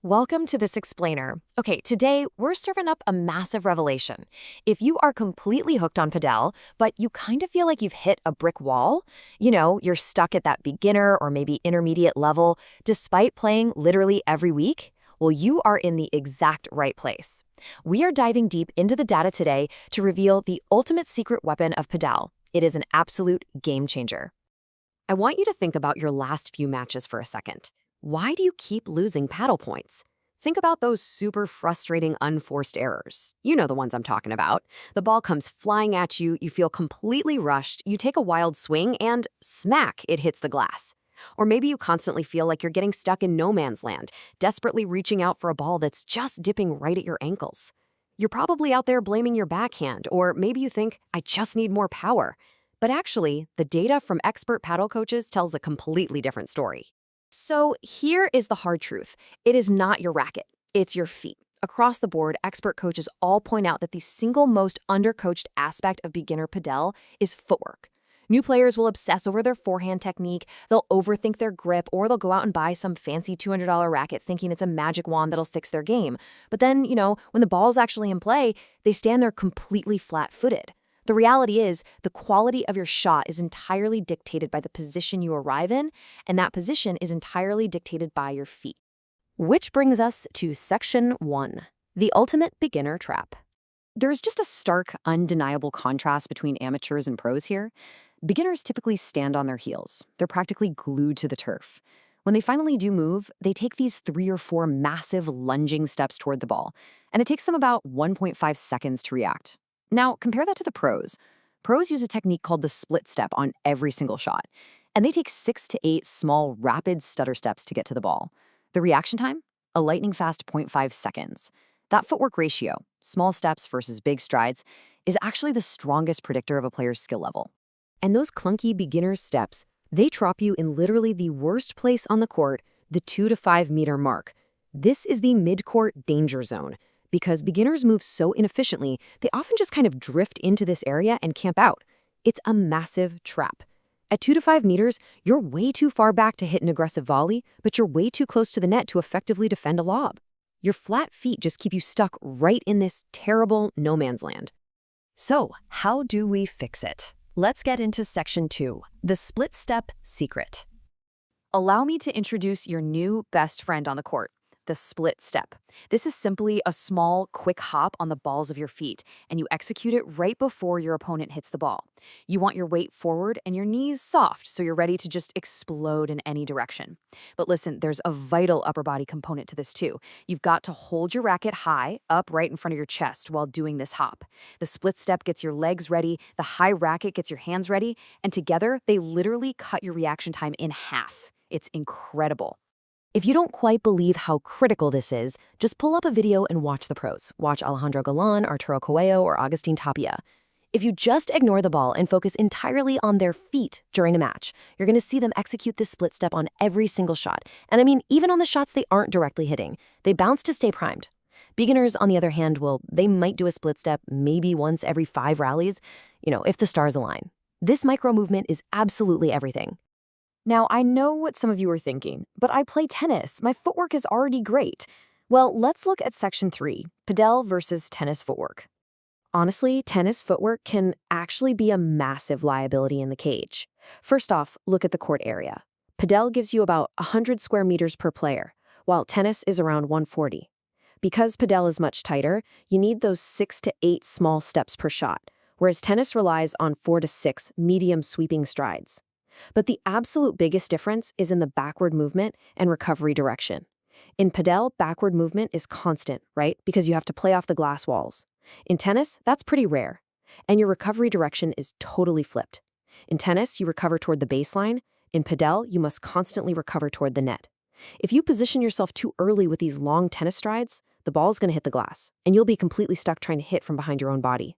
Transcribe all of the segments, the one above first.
Welcome to this explainer. Okay, today we're serving up a massive revelation. If you are completely hooked on Padel, but you kind of feel like you've hit a brick wall, you're stuck at that beginner or maybe intermediate level despite playing literally every week, well, you are in the exact right place. We are diving deep into the data today to reveal the ultimate secret weapon of Padel. It is an absolute game changer. I want you to think about your last few matches for a second. Why do you keep losing paddle points? Think about those super frustrating unforced errors. You know the ones I'm talking about. The ball comes flying at you, you feel completely rushed, you take a wild swing, and smack, it hits the glass. Or maybe you constantly feel like you're getting stuck in no man's land, desperately reaching out for a ball that's just dipping right at your ankles. You're probably out there blaming your backhand, or maybe you think, I just need more power. But actually, the data from expert paddle coaches tells a completely different story. So here is the hard truth. It is not your racket, it's your feet. Across the board, expert coaches all point out that the single most undercoached aspect of beginner padel is footwork. New players will obsess over their forehand technique, they'll overthink their grip, or they'll go out and buy some fancy $200 racket thinking it's a magic wand that'll fix their game. But then, when the ball's actually in play, they stand there completely flat-footed. The reality is, the quality of your shot is entirely dictated by the position you arrive in, and that position is entirely dictated by your feet. Which brings us to Section 1, the ultimate beginner trap. There's just a stark, undeniable contrast between amateurs and pros here. Beginners typically stand on their heels. They're practically glued to the turf. When they finally do move, they take these 3 or 4 massive lunging steps toward the ball, and it takes them about 1.5 seconds to react. Now, compare that to the pros. Pros use a technique called the split step on every single shot, and they take 6 to 8 small, rapid stutter steps to get to the ball. The reaction time? A lightning-fast 0.5 seconds. That footwork ratio, small steps versus big strides, is actually the strongest predictor of a player's skill level. And those clunky beginner's steps, they drop you in literally the worst place on the court, the 2 to 5 meter mark. This is the mid-court danger zone. Because beginners move so inefficiently, they often just kind of drift into this area and camp out. It's a massive trap. At 2 to 5 meters, you're way too far back to hit an aggressive volley, but you're way too close to the net to effectively defend a lob. Your flat feet just keep you stuck right in this terrible no man's land. So, how do we fix it? Let's get into Section 2, the split step secret. Allow me to introduce your new best friend on the court. The split step. This is simply a small, quick hop on the balls of your feet, and you execute it right before your opponent hits the ball. You want your weight forward and your knees soft, so you're ready to just explode in any direction. But listen, there's a vital upper body component to this too. You've got to hold your racket high, up right in front of your chest while doing this hop. The split step gets your legs ready, the high racket gets your hands ready, and together they literally cut your reaction time in half. It's incredible. If you don't quite believe how critical this is, just pull up a video and watch the pros. Watch Alejandro Galan, Arturo Coelho, or Agustin Tapia. If you just ignore the ball and focus entirely on their feet during a match, you're going to see them execute this split step on every single shot. And I mean, even on the shots they aren't directly hitting. They bounce to stay primed. Beginners, on the other hand, they might do a split step maybe once every 5 rallies, if the stars align. This micro movement is absolutely everything. Now, I know what some of you are thinking, but I play tennis. My footwork is already great. Well, let's look at Section 3, Padel versus tennis footwork. Honestly, tennis footwork can actually be a massive liability in the cage. First off, look at the court area. Padel gives you about 100 square meters per player, while tennis is around 140. Because Padel is much tighter, you need those 6 to 8 small steps per shot, whereas tennis relies on 4 to 6 medium sweeping strides. But the absolute biggest difference is in the backward movement and recovery direction. In Padel, backward movement is constant, right? Because you have to play off the glass walls. In tennis, that's pretty rare. And your recovery direction is totally flipped. In tennis, you recover toward the baseline. In Padel, you must constantly recover toward the net. If you position yourself too early with these long tennis strides, the ball's going to hit the glass, and you'll be completely stuck trying to hit from behind your own body.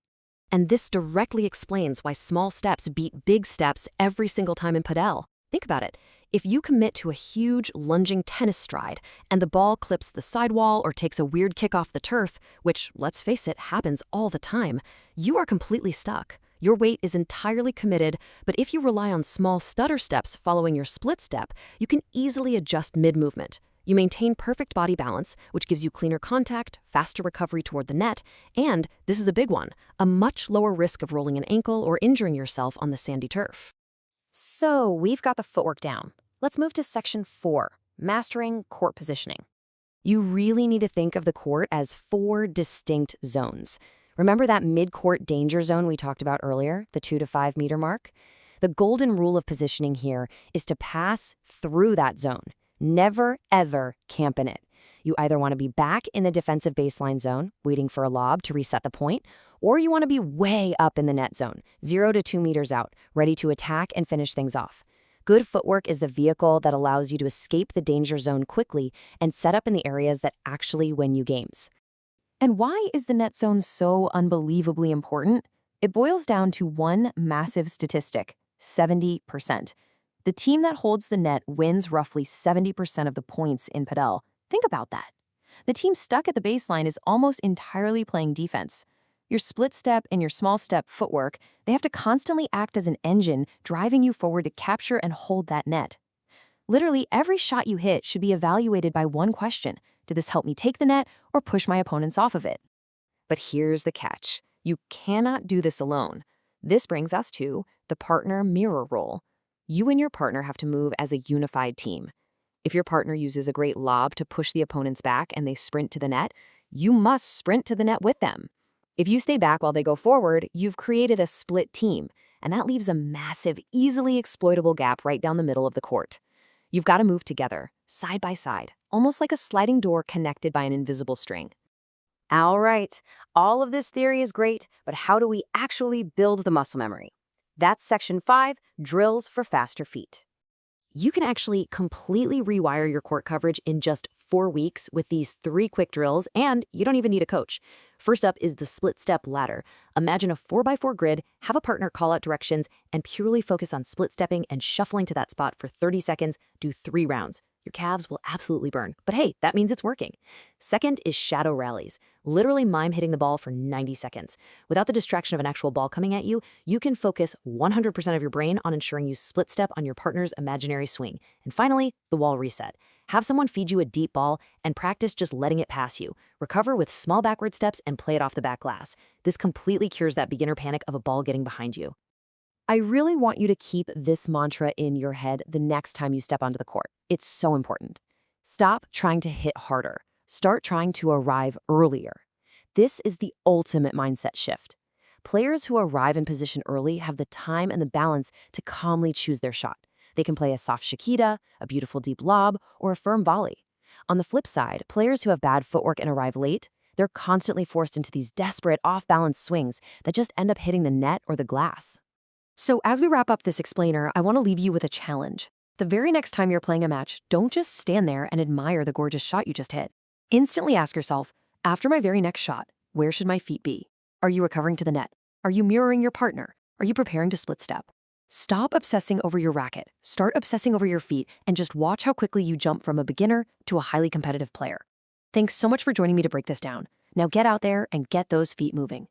And this directly explains why small steps beat big steps every single time in Padel. Think about it. If you commit to a huge lunging tennis stride and the ball clips the sidewall or takes a weird kick off the turf, which, let's face it, happens all the time, you are completely stuck. Your weight is entirely committed, but if you rely on small stutter steps following your split step, you can easily adjust mid-movement. You maintain perfect body balance, which gives you cleaner contact, faster recovery toward the net, and, this is a big one, a much lower risk of rolling an ankle or injuring yourself on the sandy turf. So, we've got the footwork down. Let's move to section 4, mastering court positioning. You really need to think of the court as 4 distinct zones. Remember that mid-court danger zone we talked about earlier, the 2 to 5 meter mark? The golden rule of positioning here is to pass through that zone. Never, ever camp in it. You either want to be back in the defensive baseline zone, waiting for a lob to reset the point, or you want to be way up in the net zone, 0 to 2 meters out, ready to attack and finish things off. Good footwork is the vehicle that allows you to escape the danger zone quickly and set up in the areas that actually win you games. And why is the net zone so unbelievably important? It boils down to one massive statistic, 70%. The team that holds the net wins roughly 70% of the points in Padel. Think about that. The team stuck at the baseline is almost entirely playing defense. Your split step and your small step footwork, they have to constantly act as an engine, driving you forward to capture and hold that net. Literally, every shot you hit should be evaluated by one question. Did this help me take the net or push my opponents off of it? But here's the catch. You cannot do this alone. This brings us to the partner mirror role. You and your partner have to move as a unified team. If your partner uses a great lob to push the opponents back and they sprint to the net, you must sprint to the net with them. If you stay back while they go forward, you've created a split team, and that leaves a massive, easily exploitable gap right down the middle of the court. You've got to move together, side by side, almost like a sliding door connected by an invisible string. All right, all of this theory is great, but how do we actually build the muscle memory? That's section 5, drills for faster feet. You can actually completely rewire your court coverage in just 4 weeks with these 3 quick drills, and you don't even need a coach. First up is the split step ladder. Imagine a 4x4 grid, have a partner call out directions, and purely focus on split stepping and shuffling to that spot for 30 seconds, do 3 rounds. Your calves will absolutely burn, but hey, that means it's working. Second is shadow rallies. Literally mime hitting the ball for 90 seconds. Without the distraction of an actual ball coming at you, you can focus 100% of your brain on ensuring you split step on your partner's imaginary swing. And finally, the wall reset. Have someone feed you a deep ball and practice just letting it pass you. Recover with small backward steps and play it off the back glass. This completely cures that beginner panic of a ball getting behind you. I really want you to keep this mantra in your head the next time you step onto the court. It's so important. Stop trying to hit harder. Start trying to arrive earlier. This is the ultimate mindset shift. Players who arrive in position early have the time and the balance to calmly choose their shot. They can play a soft shakita, a beautiful deep lob, or a firm volley. On the flip side, players who have bad footwork and arrive late, they're constantly forced into these desperate off-balance swings that just end up hitting the net or the glass. So as we wrap up this explainer, I want to leave you with a challenge. The very next time you're playing a match, don't just stand there and admire the gorgeous shot you just hit. Instantly ask yourself, after my very next shot, where should my feet be? Are you recovering to the net? Are you mirroring your partner? Are you preparing to split step? Stop obsessing over your racket, start obsessing over your feet, and just watch how quickly you jump from a beginner to a highly competitive player. Thanks so much for joining me to break this down. Now get out there and get those feet moving.